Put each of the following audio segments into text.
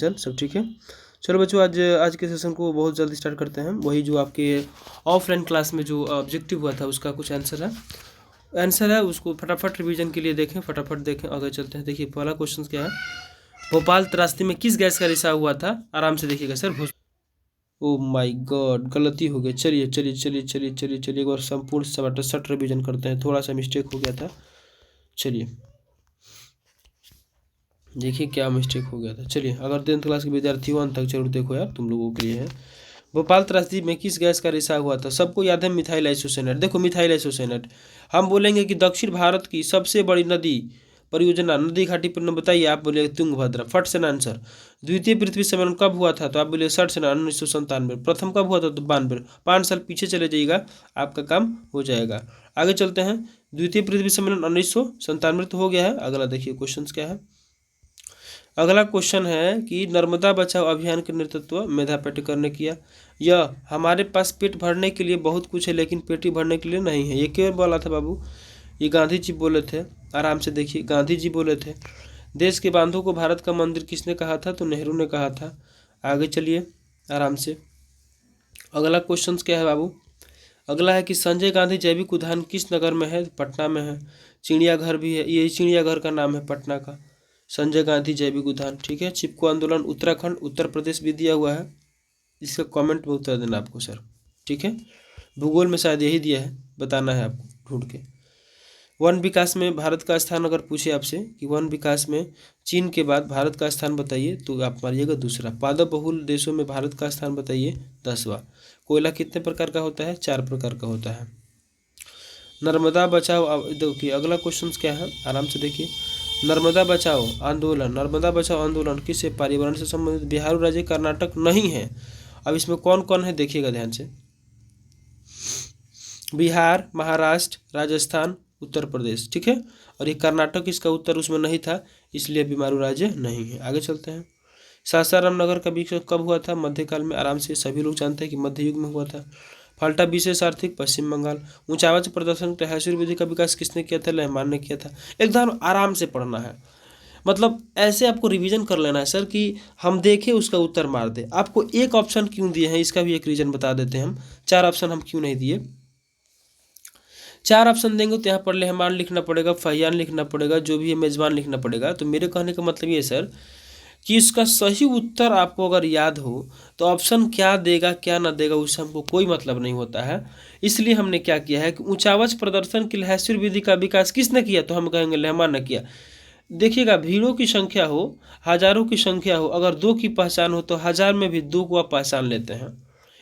हालचाल सब ठीक है। चलो बच्चों, आज के सेशन को बहुत जल्दी स्टार्ट करते हैं। वही जो आपके ऑफलाइन क्लास में जो ऑब्जेक्टिव हुआ था उसका कुछ आंसर है उसको फटाफट रिवीजन के लिए देखें, फटाफट देखें, आगे चलते हैं। देखिए पहला क्वेश्चन क्या है, भोपाल त्रासदी में किस गैस का रिसाव हुआ था? आराम से देखिएगा सर। ओ माय गॉड, गलती हो गई। चलिए चलिए चलिए चलिए चलिए चलिए एक बार संपूर्ण सवाल सट रिवीजन करते हैं, थोड़ा सा मिस्टेक हो गया था। चलिए देखिए क्या मिस्टेक हो गया था। चलिए, अगर 10th क्लास के विद्यार्थी हो अंत तक जरूर देखो यार, तुम लोगों के लिए है। भोपाल त्रासदी में किस गैस का रिसाव हुआ था? सबको याद है मिथाइल आइसोसाइनेट। देखो मिथाइल आइसोसाइनेट, हम बोलेंगे कि दक्षिण भारत की सबसे बड़ी नदी परियोजना नदी घाटी पर बताइए, आप बोले तुंगभद्रा, फट से आंसर। द्वितीय पृथ्वी सम्मेलन कब हुआ था? तो आप बोले 60 से 1997। प्रथम कब हुआ था? तो 92। 5 साल पीछे चले जाइएगा, आपका काम हो जाएगा। आगे चलते हैं। द्वितीय पृथ्वी सम्मेलन 1997 तो हो गया है। अगला देखिए क्वेश्चन क्या है। अगला क्वेश्चन है कि नर्मदा बचाओ अभियान के नेतृत्व मेधा पाटेकर ने किया। यह हमारे पास पेट भरने के लिए बहुत कुछ है लेकिन पेटी भरने के लिए नहीं है, ये क्यों बोला था बाबू? ये गांधी जी बोले थे। आराम से देखिए, गांधी जी बोले थे। देश के बांधों को भारत का मंदिर किसने कहा था? तो नेहरू ने कहा था। आगे चलिए आराम से। अगला क्वेश्चन क्या है बाबू? अगला है कि संजय गांधी जैविक उद्यान किस नगर में है? पटना में है। चिड़ियाघर भी है, यही चिड़ियाघर का नाम है पटना का, संजय गांधी जैविक उद्यान। ठीक है। चिपको आंदोलन उत्तराखंड उत्तर प्रदेश भी दिया हुआ है, इसका कमेंट में उत्तर देना आपको सर। ठीक है, भूगोल में शायद यही दिया है, बताना है आपको ढूंढ के। वन विकास में भारत का स्थान अगर पूछे आपसे कि वन विकास में चीन के बाद भारत का स्थान बताइए, तो आप मारिएगा दूसरा। पादप बहुल देशों में भारत का स्थान बताइए, 10वां। कोयला कितने प्रकार का होता है? 4 प्रकार का होता है। नर्मदा बचाओ, देखिए अगला क्वेश्चन क्या है, आराम से देखिए। नर्मदा बचाओ आंदोलन किससे? पर्यावरण से संबंधित। बिहार राज्य कर्नाटक नहीं है। अब इसमें कौन कौन है देखिएगा ध्यान से। बिहार, महाराष्ट्र, राजस्थान, उत्तर प्रदेश। ठीक है, और ये कर्नाटक इसका उत्तर उसमें नहीं था, इसलिए बीमारू राज्य नहीं है। आगे चलते हैं। सासाराम नगर का विकास कब हुआ था? मध्यकाल में। आराम से सभी लोग जानते हैं कि मध्य युग में हुआ था। फाल्टा विशेष आर्थिक, पश्चिम बंगाल। ऊंचा आवाज प्रदर्शन तहसील विधि का विकास किसने किया था? रहमान ने किया था। एकदम आराम से पढ़ना है, मतलब ऐसे आपको रिवीजन कर लेना है सर कि हम देखें उसका उत्तर मार दे। आपको एक ऑप्शन क्यों दिए हैं इसका भी एक रीजन बता देते हैं हम। 4 ऑप्शन हम क्यों नहीं दिए? 4 ऑप्शन देंगे तो यहाँ पर रहमान लिखना पड़ेगा, फहियान लिखना पड़ेगा, जो भी है मेजबान लिखना पड़ेगा। तो मेरे कहने का मतलब ये है सर कि इसका सही उत्तर आपको अगर याद हो तो ऑप्शन क्या देगा क्या ना देगा उससे हमको कोई मतलब नहीं होता है। इसलिए हमने क्या किया है कि ऊंचावच प्रदर्शन की लहसुर विधि का विकास किसने किया? तो हम कहेंगे रहमान ने किया। देखिएगा, भीड़ों की संख्या हो, हजारों की संख्या हो, अगर 2 की पहचान हो तो 1000 में भी 2 को आप पहचान लेते हैं।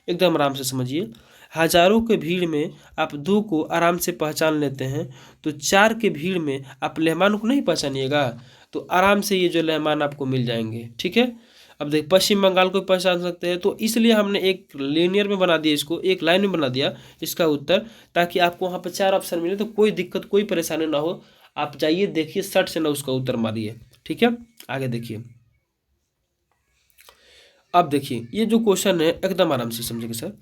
एकदम आराम से समझिए, हजारों के भीड़ में आप 2 को आराम से पहचान लेते हैं, तो 4 के भीड़ में आप लेहमान को नहीं पहचानिएगा, तो आराम से ये जो लेहमान आपको मिल जाएंगे। ठीक है। अब देख, पश्चिम बंगाल को पहचान सकते हैं, तो इसलिए हमने एक लीनियर में बना दिया, इसको एक लाइन में बना दिया इसका उत्तर, ताकि आपको वहाँ पर 4 ऑप्शन मिले तो कोई दिक्कत कोई परेशानी ना हो। आप जाइए देखिए, 60 से ना उसका उत्तर मारिए। ठीक है, आगे देखिए। अब देखिए ये जो क्वेश्चन है एकदम आराम से समझेंगे सर।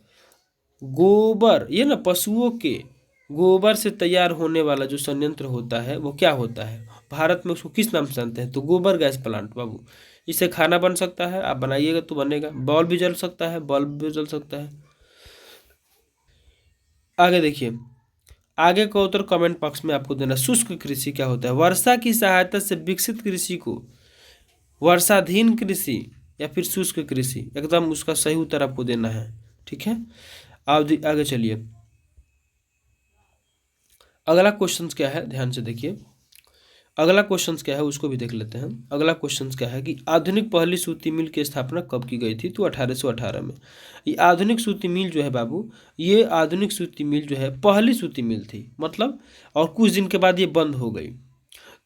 गोबर, ये ना पशुओं के गोबर से तैयार होने वाला जो संयंत्र होता है वो क्या होता है? भारत में उसको किस नाम से जानते हैं? तो गोबर गैस प्लांट बाबू। इससे खाना बन सकता है, आप बनाइएगा तो बनेगा। बल्ब भी जल सकता है, बल्ब भी जल सकता है। आगे देखिए, आगे का उत्तर कमेंट बॉक्स में आपको देना। शुष्क कृषि क्या होता है? वर्षा की सहायता से विकसित कृषि को वर्षाधीन कृषि या फिर शुष्क कृषि, एकदम उसका सही उत्तर आपको देना है। ठीक है, आगे चलिए। अगला क्वेश्चन क्या है, ध्यान से देखिए। अगला क्वेश्चन क्या है उसको भी देख लेते हैं। अगला क्वेश्चन क्या है कि आधुनिक पहली सूती मिल की स्थापना कब की गई थी? तो 1818 में। ये आधुनिक सूती मिल जो है बाबू, ये आधुनिक सूती मिल जो है पहली सूती मिल थी, मतलब, और कुछ दिन के बाद ये बंद हो गई।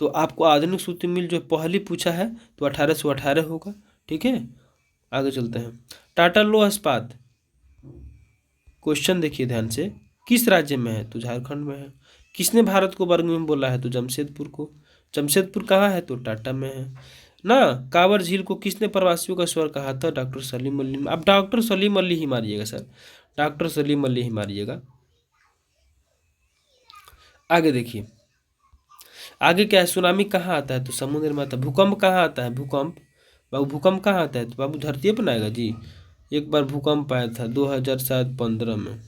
तो आपको आधुनिक सूती मिल जो पहली पूछा है तो 1818 होगा। ठीक है, आगे चलते हैं। टाटा लोह इस्पात, क्वेश्चन देखिए ध्यान से, किस राज्य में है? तो झारखंड में है। किसने भारत को वर्ग में बोला है? तो जमशेदपुर को। जमशेदपुर कहाँ है? तो टाटा में है ना। कांवर झील को किसने प्रवासियों का स्वर्ग कहा था? डॉक्टर सलीम अली। अब डॉक्टर सलीम अली ही मारिएगा सर, डॉक्टर सलीम अली ही मारिएगा। आगे देखिए, आगे क्या है? सुनामी कहाँ आता है? तो समुद्र में आता है। भूकंप कहाँ आता है? भूकंप बाबू भूकंप कहाँ आता है? तो बाबू धरती पर आएगा जी। एक बार भूकंप आया था 2015 में,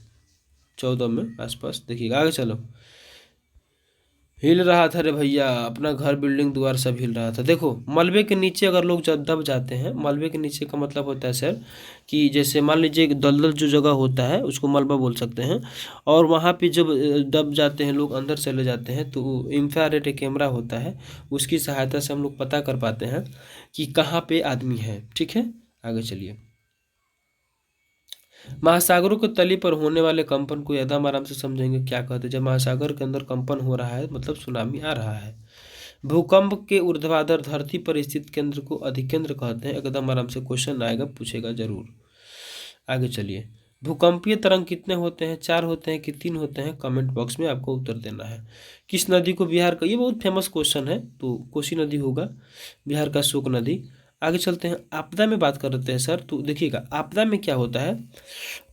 14 में आसपास। देखिएगा आगे चलो, हिल रहा था रे भैया, अपना घर बिल्डिंग द्वार सब हिल रहा था। देखो मलबे के नीचे अगर लोग जब दब जाते हैं, मलबे के नीचे का मतलब होता है सर कि जैसे मान लीजिए दलदल जो जगह होता है उसको मलबा बोल सकते हैं, और वहाँ पे जब दब जाते हैं लोग, अंदर चले जाते हैं, तो इंफ्रारेड एक कैमरा होता है, उसकी सहायता से हम लोग पता कर पाते हैं कि कहाँ पे आदमी है। ठीक है, आगे चलिए। महासागरों के तली पर होने वाले कंपन को एकदम आराम से समझेंगे क्या कहते हैं। जब महासागर के अंदर कंपन हो रहा है मतलब सुनामी आ रहा है। भूकंप के ऊर्ध्वाधर धरती पर स्थित केंद्र को अधिकेंद्र कहते हैं। एकदम आराम से क्वेश्चन आएगा, पूछेगा जरूर। आगे चलिए, भूकंपीय तरंग कितने होते हैं? 4 होते हैं कि 3 होते हैं? कमेंट बॉक्स में आपको उत्तर देना है। किस नदी को बिहार का, ये बहुत फेमस क्वेश्चन है, तो कोसी नदी होगा, बिहार का शोक नदी। आगे चलते हैं, आपदा में बात कर रहे हैं सर। तो देखिएगा आपदा में क्या होता है,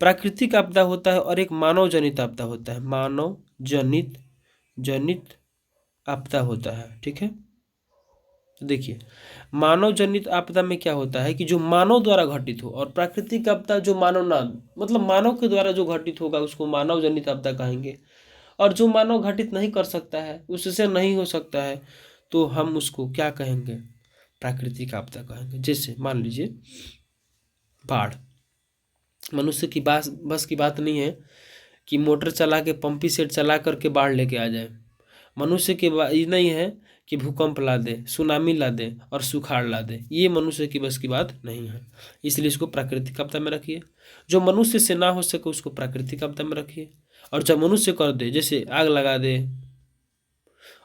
प्राकृतिक आपदा होता है और एक मानव जनित आपदा होता है। मानव जनित आपदा होता है। ठीक है, तो देखिए मानव जनित आपदा में क्या होता है कि जो मानव द्वारा घटित हो, और प्राकृतिक आपदा जो मानव ना, मतलब मानव के द्वारा जो घटित होगा उसको मानव जनित आपदा कहेंगे, और जो मानव घटित नहीं कर सकता है, उससे नहीं हो सकता है, तो हम उसको क्या कहेंगे? प्राकृतिक आपदा कहेंगे। जैसे मान लीजिए बाढ़, मनुष्य की बस की बात नहीं है कि मोटर चला के पंपी सेट चला करके बाढ़ लेके आ जाए। मनुष्य के ये नहीं है कि भूकंप ला दे, सुनामी ला दे और सुखाड़ ला दे, ये मनुष्य की बस की बात नहीं है। इसलिए इसको प्राकृतिक आपदा में रखिए। जो मनुष्य से ना हो सके उसको प्राकृतिक आपदा में रखिए, और जब मनुष्य कर दे, जैसे आग लगा दे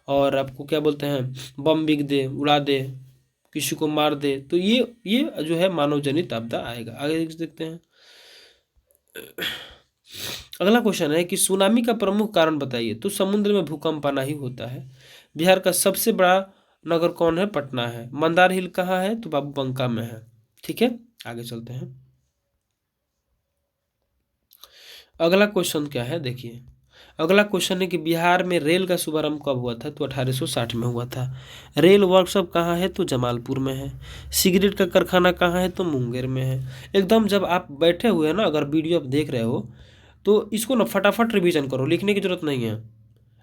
और आपको क्या बोलते हैं, बम बिक दे, उड़ा दे, किसी को मार दे, तो ये जो है मानव जनित आपदा आएगा। आगे देखते हैं, अगला क्वेश्चन है कि सुनामी का प्रमुख कारण बताइए। तो समुद्र में भूकंप आना ही होता है। बिहार का सबसे बड़ा नगर कौन है? पटना है। मंदार हिल कहाँ है? तो बाबू बंका में है। ठीक है, आगे चलते हैं। अगला क्वेश्चन क्या है, देखिए अगला क्वेश्चन है कि बिहार में रेल का शुभारंभ कब हुआ था? तो 1860 में हुआ था। रेल वर्कशॉप कहाँ है? तो जमालपुर में है। सिगरेट का कारखाना कहाँ है? तो मुंगेर में है। एकदम जब आप बैठे हुए हैं ना, अगर वीडियो आप देख रहे हो तो इसको ना फटाफट रिवीजन करो, लिखने की जरूरत नहीं है।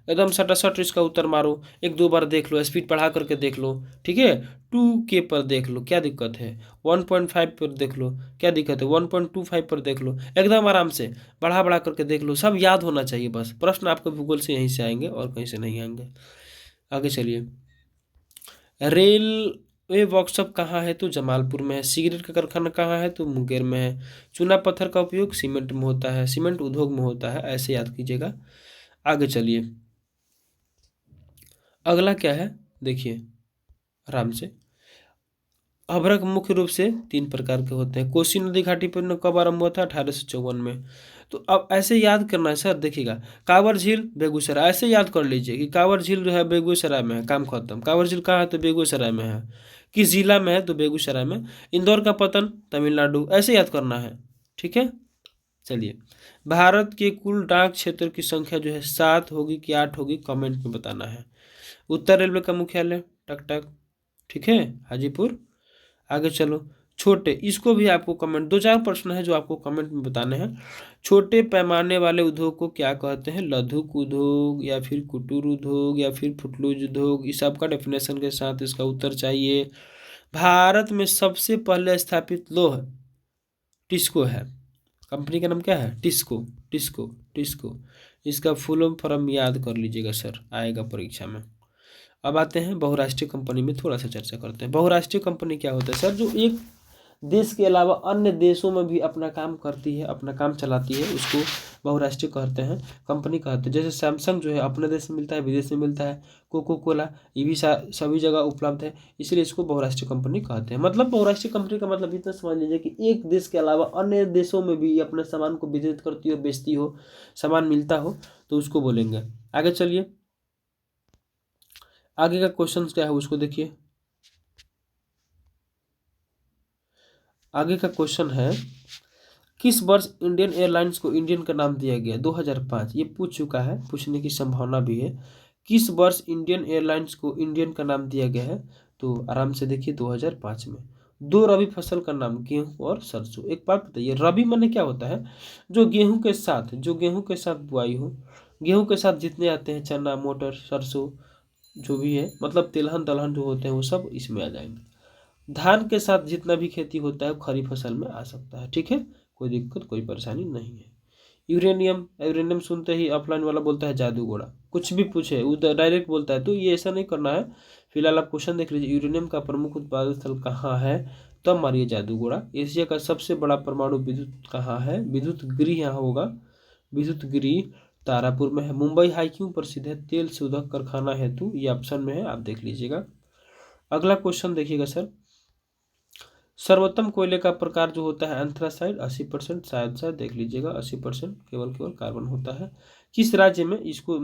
एकदम सटासट इसका उत्तर मारो, 1-2 बार देख लो, स्पीड बढ़ा करके देख लो। ठीक है, 2K पर देख लो, क्या दिक्कत है? 1.5 पर देख लो, क्या दिक्कत है? 1.25 पर देख लो, एकदम आराम से बढ़ा बढ़ा करके देख लो। सब याद होना चाहिए बस। प्रश्न आपके भूगोल से यहीं से आएंगे और कहीं से नहीं आएंगे। आगे चलिए, रेलवे वर्कशॉप कहाँ है? तो जमालपुर में है। सिगरेट का कारखाना कहाँ है? तो मुंगेर में है। चूना पत्थर का उपयोग सीमेंट में होता है, सीमेंट उद्योग में होता है, ऐसे याद कीजिएगा। आगे चलिए, अगला क्या है, देखिए आराम से। अभ्रक मुख्य रूप से 3 प्रकार के होते हैं। कोसी नदी घाटी पर कब आरंभ हुआ था? 1854 में। तो अब ऐसे याद करना है सर, देखिएगा कांवर झील बेगूसराय, ऐसे याद कर लीजिए कि कांवर झील जो है बेगूसराय में है, काम खत्म। कांवर झील कहाँ है? तो बेगूसराय में है। किस जिला में है? तो बेगूसराय में। इंदौर का पतन तमिलनाडु, ऐसे याद करना है। ठीक है, चलिए, भारत के कुल डाक क्षेत्र की संख्या जो है 7 होगी कि 8 होगी? कमेंट में बताना है। उत्तर रेलवे का मुख्यालय टक टक, ठीक है, हाजीपुर। आगे चलो, छोटे, इसको भी आपको कमेंट, 2-4 प्रश्न है जो आपको कमेंट में बताने हैं। छोटे पैमाने वाले उद्योग को क्या कहते हैं? लघुक उद्योग, या फिर कुटीर उद्योग, या फिर फुटलूज उद्योग? इस सबका डेफिनेशन के साथ इसका उत्तर चाहिए। भारत में सबसे पहले स्थापित लोह टिस्को है। कंपनी का नाम क्या है? टिस्को, टिस्को, टिस्को। इसका फुल फॉर्म याद कर लीजिएगा सर, आएगा परीक्षा में। अब आते हैं बहुराष्ट्रीय कंपनी में, थोड़ा सा चर्चा करते हैं। बहुराष्ट्रीय कंपनी क्या होता है सर? जो एक देश के अलावा अन्य देशों में भी अपना काम करती है, अपना काम चलाती है, उसको बहुराष्ट्रीय कहते हैं, कंपनी कहते हैं। जैसे सैमसंग जो है अपने देश में मिलता है, विदेश में मिलता है। कोको कोला, ये भी सभी जगह उपलब्ध है, इसलिए इसको बहुराष्ट्रीय कंपनी कहते हैं। मतलब बहुराष्ट्रीय कंपनी का मतलब इतना समझ लीजिए कि एक देश के अलावा अन्य देशों में भी अपने सामान को वितरित करती हो, बेचती हो, सामान मिलता हो, तो उसको बोलेंगे। आगे चलिए, आगे का क्वेश्चन क्या है उसको देखिए। आगे का क्वेश्चन है, किस वर्ष इंडियन एयरलाइंस को इंडियन का नाम दिया गया? 2005। ये पूछ चुका है, पूछने की संभावना भी है। किस वर्ष इंडियन एयरलाइंस को इंडियन का नाम दिया गया है? तो आराम से देखिए 2005 में। दो रबी फसल का नाम गेहूं और सरसों। एक बात बताइए, रबी माने क्या होता है? जो गेहूं के साथ बुआई हो, गेहूं के साथ जितने आते हैं चना मटर सरसों जो भी है, मतलब तिलहन दलहन जो होते हैं वो सब इसमें आ जाएंगे। धान के साथ जितना भी खेती होता है वो खरीफ फसल में आ सकता है। ठीक है, कोई दिक्कत कोई परेशानी नहीं है। यूरेनियम, यूरेनियम सुनते ही ऑफलाइन वाला बोलता है जादू घोड़ा, कुछ भी पूछे वो डायरेक्ट बोलता है, तो ये ऐसा नहीं करना है। फिलहाल आप क्वेश्चन देख लीजिए, यूरेनियम का प्रमुख उत्पादन स्थल कहाँ है, तब मारिए जादू घोड़ा। एशिया का सबसे बड़ा परमाणु विद्युत कहाँ है, विद्युत गृह यहाँ होगा, विद्युत गृह तारापुर में है। मुंबई हाई क्यों प्रसिद्ध है, तेल शोधक कारखाना हेतु, ये ऑप्शन में है, आप देख लीजिएगा। अगला क्वेश्चन देखिएगा सर, सर्वोत्तम कोयले का प्रकार जो होता है एंथ्रासाइड 80%, शायद देख लीजिएगा 80% केवल कार्बन होता है। किस राज्य में इसको,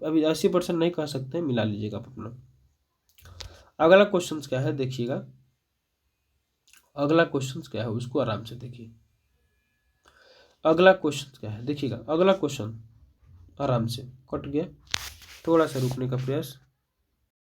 अभी 80% नहीं कह सकते, मिला लीजिएगा आप अपना। अगला क्वेश्चन क्या है देखिएगा, अगला क्वेश्चन क्या है उसको आराम से देखिए। अगला क्वेश्चन क्या है देखिएगा, अगला क्वेश्चन आराम से, कट गया, थोड़ा सा रुकने का प्रयास।